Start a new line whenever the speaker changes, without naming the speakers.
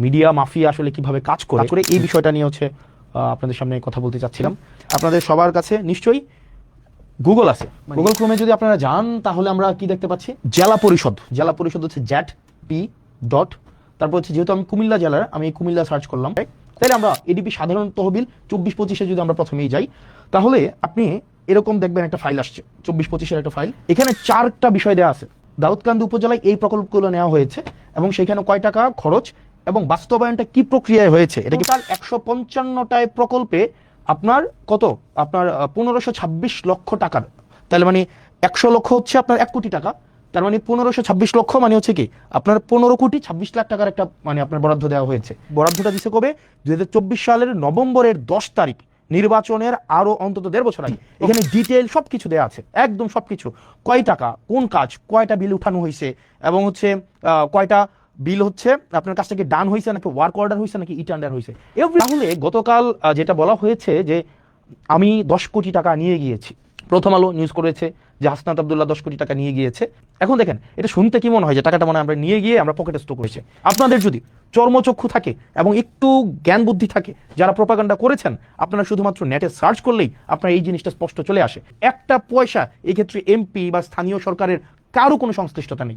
Media mafia আসলে কিভাবে কাজ করে এই বিষয়টা নিয়ে হচ্ছে আপনাদের সামনে কথা বলতে চাচ্ছিলাম। আপনাদের সবার কাছে নিশ্চয়ই গুগল আছে, গুগল ক্রোমে যদি আপনারা যান তাহলে আমরা কি দেখতে পাচ্ছি, জেলা পরিষদ হচ্ছে জ্যাট পি ডট, তারপর হচ্ছে যেহেতু আমি কুমিল্লা জেলার, আমি কুমিল্লা সার্চ করলাম, তাইলে আমরা এডিপি সাধারণ তহবিল 24-25-এ যদি আমরা প্রথমেই যাই তাহলে আপনি এরকম দেখবেন একটা ফাইল আসছে, 24-25-এর একটা ফাইল। এখানে 4টা বিষয় দেওয়া আছে। দাউদকান্দি উপজেলায় এই প্রকল্পগুলো নেওয়া হয়েছে এবং সেখানে কয় টাকা খরচ এবং বাস্তবায়নটা কি প্রক্রিয়ায় হয়েছে। এটা টোটাল 155টায় প্রকল্পে আপনার কত, আপনার 1526 লক্ষ টাকার, তাহলে মানে 100 লক্ষ হচ্ছে আপনার 1 কোটি টাকা, তার মানে 1526 লক্ষ মানে হচ্ছে কি আপনার 15,26,00,000 টাকার একটা মানে আপনার বরাদ্দ দেওয়া হয়েছে। বরাদ্দটা দিচ্ছে কবে, 2024 সালের নভেম্বরের 10 তারিখ, নির্বাচনের আরো অন্তত 1.5 বছর আগে। এখানে ডিটেইল সবকিছু দেওয়া আছে, একদম সবকিছু, কয় টাকা কোন কাজ, কয়টা বিল উঠানো হয়েছে এবং হচ্ছে কয়টা বিল হচ্ছে আপনার কাছ থেকে ডান হয়েছে নাকি ওয়ার্ক অর্ডার হয়েছে নাকি ইটান্ডার হয়েছে। তাহলে গতকাল যেটা বলা হয়েছে যে আমি 10 কোটি টাকা নিয়ে গিয়েছি, প্রথম আলো নিউজ করেছে যে হাসনাত আব্দুল্লাহ 10 কোটি টাকা নিয়ে গিয়েছে। এখন দেখেন এটা শুনতে কি মনে হয় যে টাকাটা মনে হয় আমরা নিয়ে গিয়ে আমরা পকেটে স্টোর করেছি। আপনাদের যদি চর্মচক্ষু থাকে এবং একটু জ্ঞান বুদ্ধি থাকে, যারা প্রোপাগান্ডা করেছেন, আপনারা শুধুমাত্র নেটে সার্চ করলেই আপনার এই জিনিসটা স্পষ্ট চলে আসে। একটা পয়সা এই ক্ষেত্রে এমপি বা স্থানীয় সরকারের কারো কোনো সংশ্লিষ্টতা নেই।